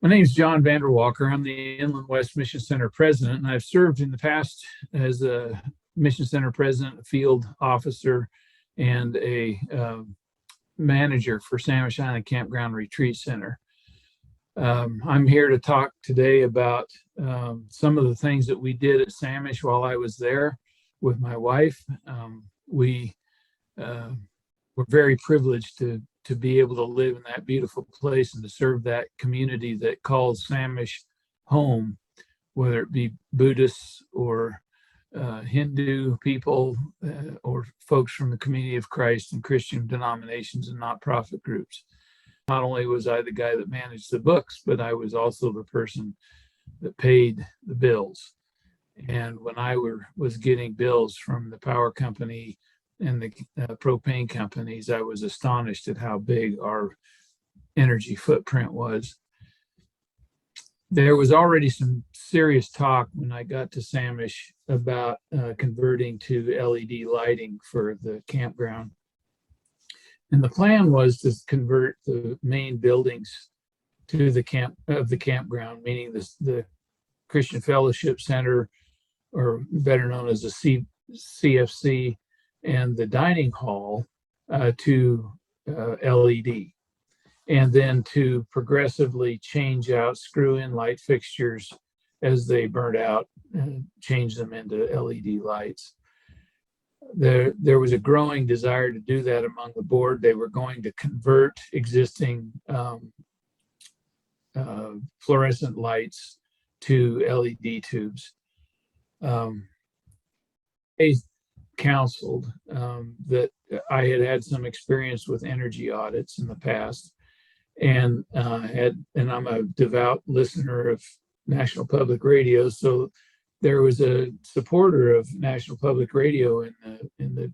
My name is John VandenWalker. I'm the Inland West Mission Center president, and I've served in the past as a Mission Center president, a field officer, and a manager for Samish Island Campground Retreat Center. I'm here to talk today about some of the things that we did at Samish while I was there with my wife. We were very privileged to be able to live in that beautiful place and to serve that community that calls Samish home, whether it be Buddhists or Hindu people or folks from the Community of Christ and Christian denominations and nonprofit groups. Not only was I the guy that managed the books, but I was also the person that paid the bills. And when I was getting bills from the power company and the propane companies, I was astonished at how big our energy footprint was. There was already some serious talk when I got to Samish about converting to LED lighting for the campground. And the plan was to convert the main buildings to the campground, meaning the Christian Fellowship Center, or better known as the CFC, and the dining hall to LED, and then to progressively change out screw-in light fixtures as they burnt out and change them into LED lights. There was a growing desire to do that among the board. They were going to convert existing fluorescent lights to LED tubes. They counseled that I had some experience with energy audits in the past, and I'm a devout listener of National Public Radio, so there was a supporter of National Public Radio in the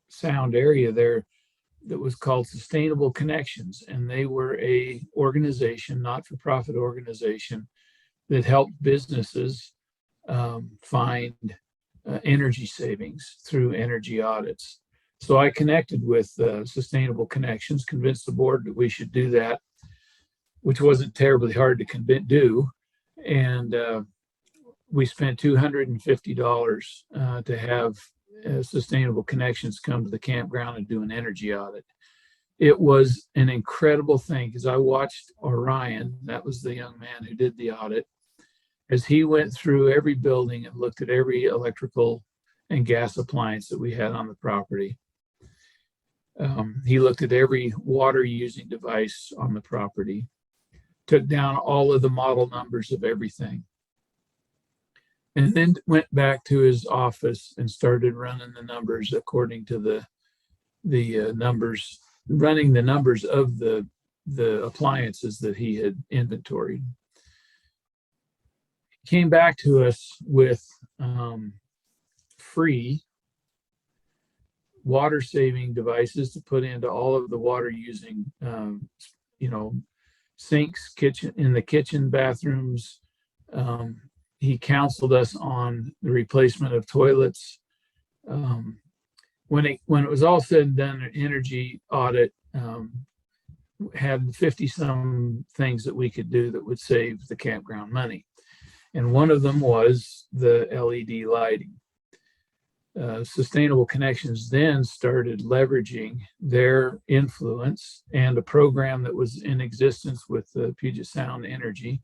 sound area there that was called Sustainable Connections, and they were a organization, not-for-profit organization, that helped businesses find energy savings through energy audits. So I connected with Sustainable Connections, convinced the board that we should do that, which wasn't terribly hard to do. And we spent $250 to have Sustainable Connections come to the campground and do an energy audit. It was an incredible thing because I watched Orion, that was the young man who did the audit, as he went through every building and looked at every electrical and gas appliance that we had on the property. He looked at every water using device on the property, took down all of the model numbers of everything, and then went back to his office and started running the numbers according to the numbers, running the numbers of the appliances that he had inventoried. Came back to us with free water saving devices to put into all of the water using, sinks, in the kitchen, bathrooms. He counseled us on the replacement of toilets. When it was all said and done, an energy audit had 50 some things that we could do that would save the campground money. And one of them was the LED lighting. Sustainable Connections then started leveraging their influence and a program that was in existence with the Puget Sound Energy.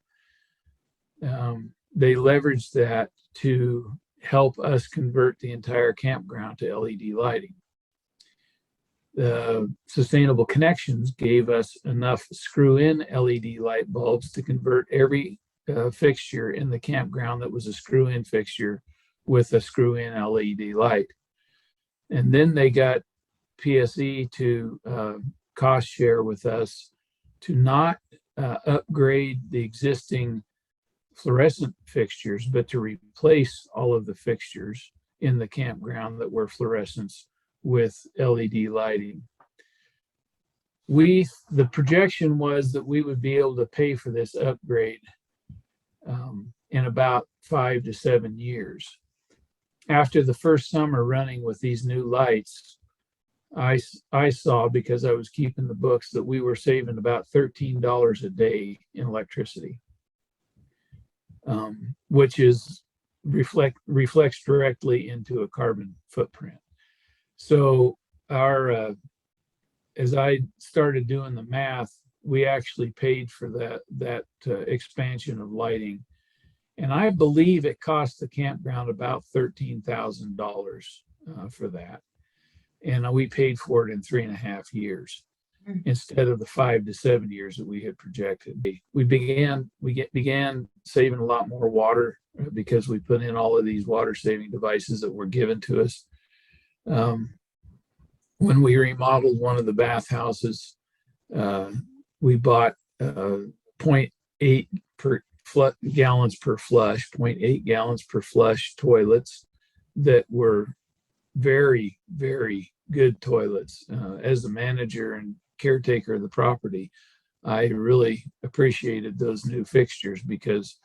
They leveraged that to help us convert the entire campground to LED lighting. Sustainable Connections gave us enough screw-in LED light bulbs to convert every fixture in the campground that was a screw-in fixture with a screw-in LED light. And then they got PSE to cost share with us to not upgrade the existing fluorescent fixtures, but to replace all of the fixtures in the campground that were fluorescents with LED lighting. The projection was that we would be able to pay for this upgrade in about 5 to 7 years. After the first summer running with these new lights, I saw, because I was keeping the books, that we were saving about $13 a day in electricity, which is reflects directly into a carbon footprint. So as I started doing the math, we actually paid for that expansion of lighting, and I believe it cost the campground about $13,000 for that, and we paid for it in 3.5 years instead of the 5 to 7 years that we had projected. We began saving a lot more water because we put in all of these water saving devices that were given to us. When we remodeled one of the bathhouses, we bought 0.8 gallons per flush, 0.8 gallons per flush toilets that were very, very good toilets. As the manager and caretaker of the property, I really appreciated those new fixtures because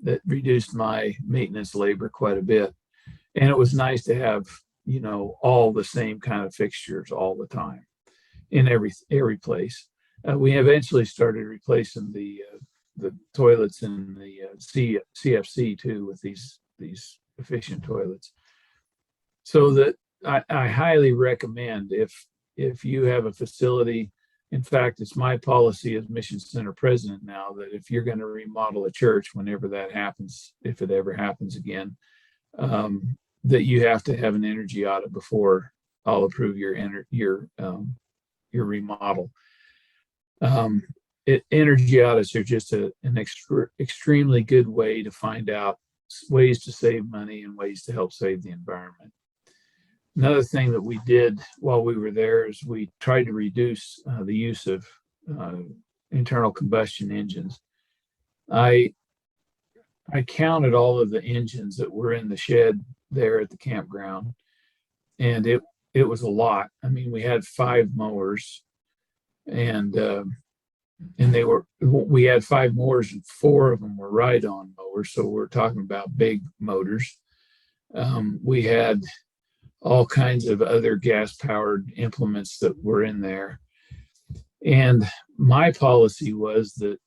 that reduced my maintenance labor quite a bit. And it was nice to have, all the same kind of fixtures all the time in every place. We eventually started replacing the toilets in the CFC too with these efficient toilets. So that I highly recommend, if you have a facility. In fact, it's my policy as Mission Center president now that if you're going to remodel a church, whenever that happens, if it ever happens again, that you have to have an energy audit before I'll approve your remodel. Energy audits are just an extremely good way to find out ways to save money and ways to help save the environment. Another thing that we did while we were there is we tried to reduce the use of internal combustion engines. I counted all of the engines that were in the shed there at the campground, and it was a lot. I mean, we had 5 mowers, and we had 5 mowers, and 4 of them were ride-on mowers, so we're talking about big motors. We had all kinds of other gas-powered implements that were in there. And my policy was that,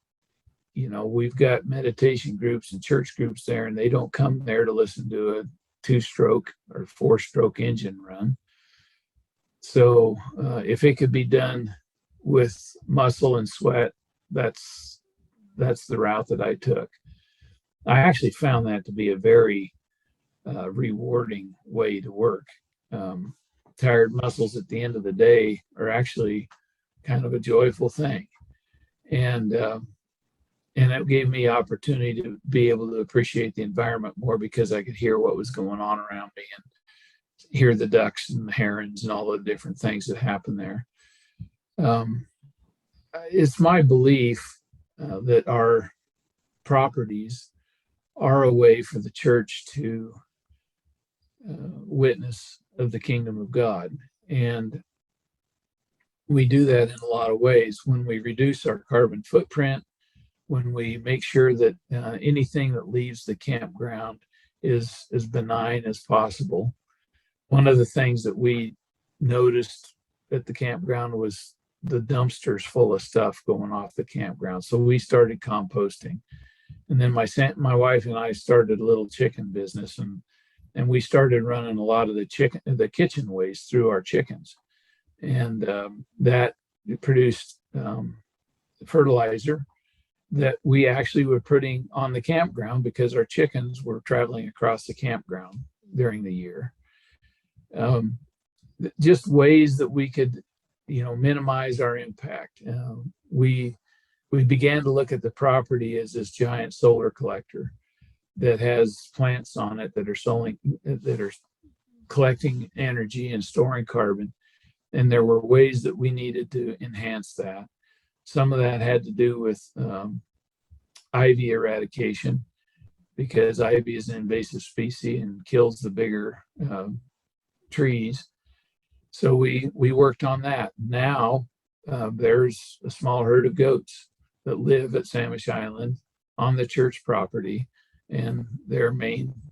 we've got meditation groups and church groups there, and they don't come there to listen to a 2-stroke or 4-stroke engine run. So if it could be done with muscle and sweat, that's the route that I took. I actually found that to be a very rewarding way to work. Tired muscles at the end of the day are actually kind of a joyful thing, and it gave me opportunity to be able to appreciate the environment more because I could hear what was going on around me and hear the ducks and the herons and all the different things that happen there. It's my belief that our properties are a way for the church to witness of the kingdom of God. And we do that in a lot of ways. When we reduce our carbon footprint, when we make sure that anything that leaves the campground is as benign as possible. One of the things that we noticed at the campground was the dumpsters full of stuff going off the campground. So we started composting. And then my wife and I started a little chicken business, and we started running a lot of the kitchen waste through our chickens. And that produced fertilizer that we actually were putting on the campground because our chickens were traveling across the campground during the year. Just ways that we could, minimize our impact. We began to look at the property as this giant solar collector that has plants on it that are collecting energy and storing carbon. And there were ways that we needed to enhance that. Some of that had to do with ivy eradication, because ivy is an invasive species and kills the bigger trees. So we worked on that. Now there's a small herd of goats that live at Samish Island on the church property, and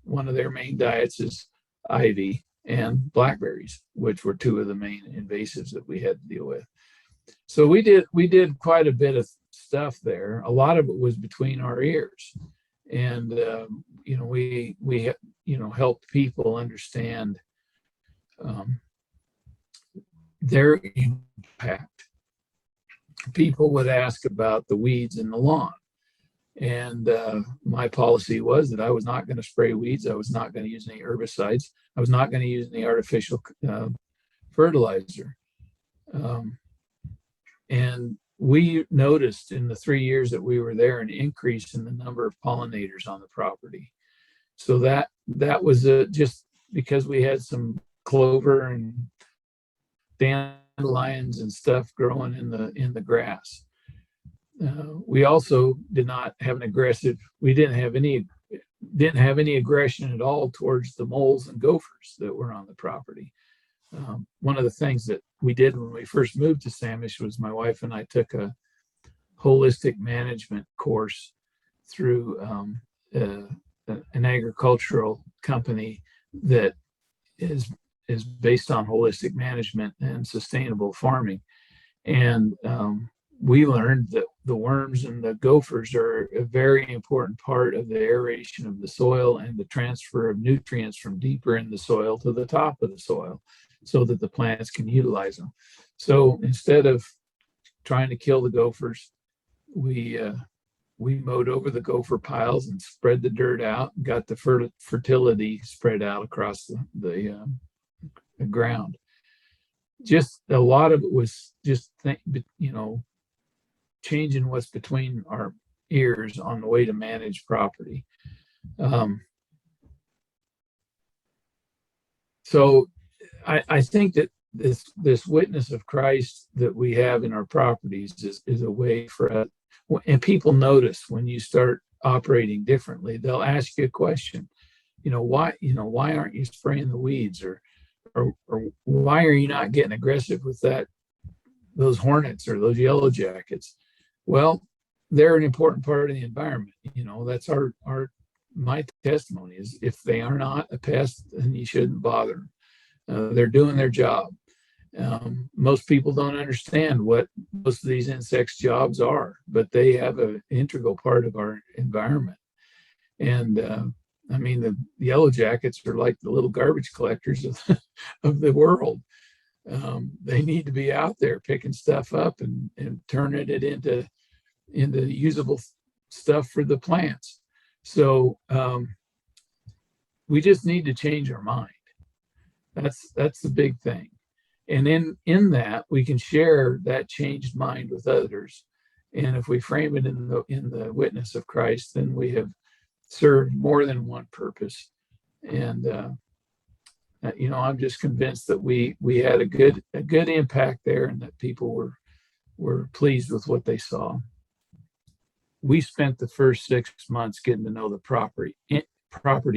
one of their main diets is ivy. and blackberries, which were two of the main invasives that we had to deal with. So we did quite a bit of stuff there. A lot of it was between our ears, and we helped people understand their impact. People would ask about the weeds in the lawn, and my policy was that I was not going to spray weeds. I was not going to use any herbicides. I was not going to use any artificial fertilizer. And we noticed in the 3 years that we were there an increase in the number of pollinators on the property. So that was just because we had some clover and dandelions and stuff growing in the grass. We also did not have an aggressive. We didn't have any aggression at all towards the moles and gophers that were on the property. One of the things that we did when we first moved to Samish was my wife and I took a holistic management course through an agricultural company that is based on holistic management and sustainable farming. And we learned that the worms and the gophers are a very important part of the aeration of the soil and the transfer of nutrients from deeper in the soil to the top of the soil so that the plants can utilize them. So instead of trying to kill the gophers, we mowed over the gopher piles and spread the dirt out and got the fertility spread out across the ground. Just a lot of it was just changing what's between our ears on the way to manage property. So I think that this witness of Christ that we have in our properties is a way for us, and people notice when you start operating differently. They'll ask you a question, why aren't you spraying the weeds, or why are you not getting aggressive with those hornets or those yellow jackets? Well, they're an important part of the environment. That's my testimony is if they are not a pest, then you shouldn't bother them. They're doing their job. Most people don't understand what most of these insects' jobs are, but they have an integral part of our environment. And the yellow jackets are like the little garbage collectors of the world. They need to be out there picking stuff up and turning it into usable stuff for the plants. So we just need to change our mind. That's the big thing. And in that, we can share that changed mind with others. And if we frame it in the witness of Christ, then we have served more than one purpose. And I'm just convinced that we had a good impact there, and that people were pleased with what they saw. We spent the first 6 months getting to know the property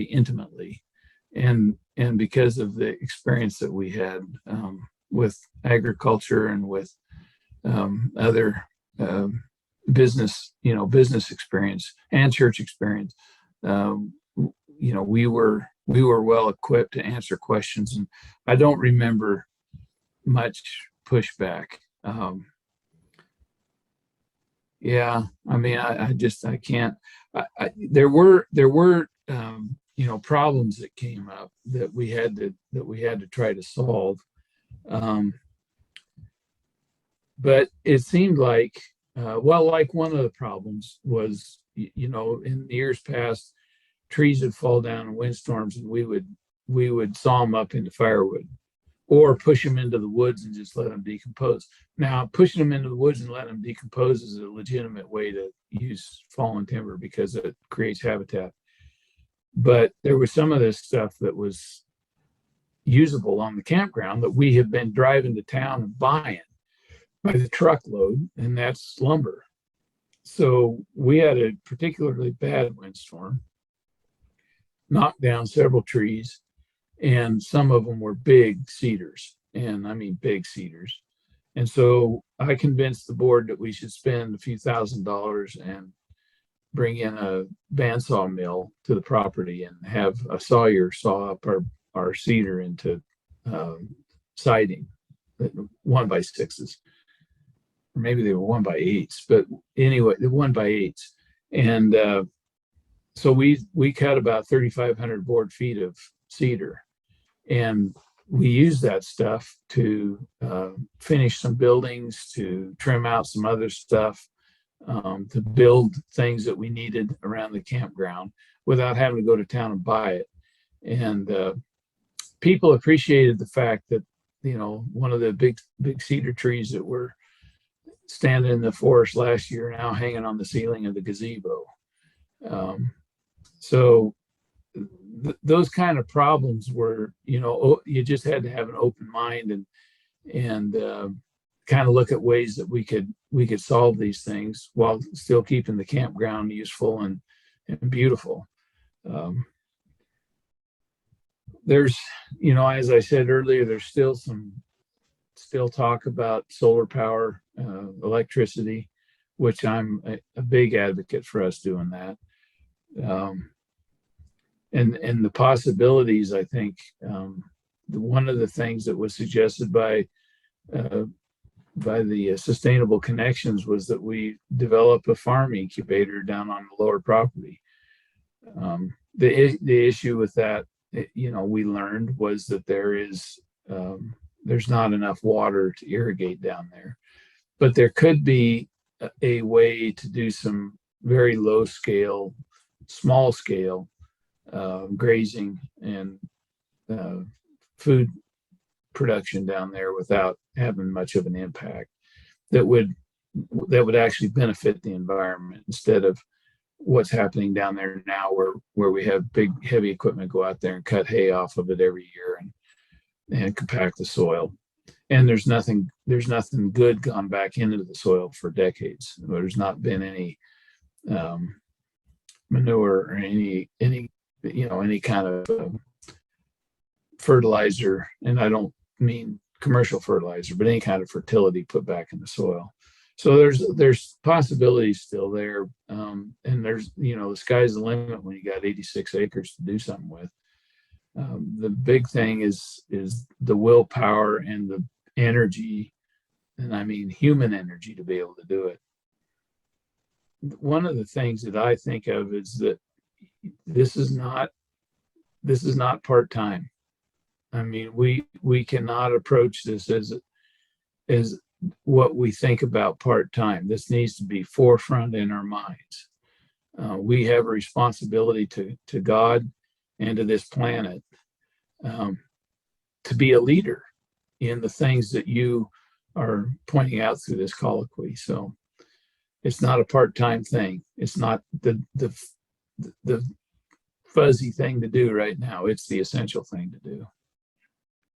intimately, and because of the experience that we had with agriculture and with other business experience and church experience, we were well equipped to answer questions, and I don't remember much pushback. I can't. There were problems that came up that we had to try to solve. But it seemed like one of the problems was, in years past, trees would fall down in windstorms, and we would saw them up into firewood, or push them into the woods and just let them decompose. Now, pushing them into the woods and letting them decompose is a legitimate way to use fallen timber because it creates habitat. But there was some of this stuff that was usable on the campground that we have been driving to town and buying by the truckload, and that's lumber. So we had a particularly bad windstorm, knocked down several trees, and some of them were big cedars, and I mean big cedars. And so I convinced the board that we should spend a few $1,000s and bring in a bandsaw mill to the property and have a sawyer saw up our our cedar into siding, 1x6s, or maybe they were 1x8s, but anyway, the 1x8s. And so we cut about 3,500 board feet of cedar, and we use that stuff to finish some buildings, to trim out some other stuff, to build things that we needed around the campground without having to go to town and buy it. And people appreciated the fact that, you know, one of the big cedar trees that were standing in the forest last year now hanging on the ceiling of the gazebo. So those kind of problems were, you know, you just had to have an open mind and kind of look at ways that we could solve these things while still keeping the campground useful and beautiful. There's, you know, as I said earlier, there's still talk about solar power, electricity, which I'm a big advocate for us doing that. And the possibilities, I think, one of the things that was suggested by the Sustainable Connections was that we develop a farm incubator down on the lower property. The issue with that, you know, we learned was that there's not enough water to irrigate down there, but there could be a way to do some very low scale, small scale grazing and food production down there without having much of an impact that would actually benefit the environment, instead of what's happening down there now where we have big heavy equipment go out there and cut hay off of it every year and compact the soil. And there's nothing good gone back into the soil for decades. There's not been any manure or any kind of fertilizer, and I don't mean commercial fertilizer, but any kind of fertility put back in the soil. So there's possibilities still there, and there's, you know, the sky's the limit when you got 86 acres to do something with. The big thing is the willpower and the energy, and I mean human energy, to be able to do it. One of the things that I think of is that this is not part-time. I mean, we cannot approach this as what we think about part-time. This needs to be forefront in our minds. We have a responsibility to God and to this planet, to be a leader in the things that you are pointing out through this colloquy. So it's not a part-time thing. It's not the fuzzy thing to do right now. It's the essential thing to do.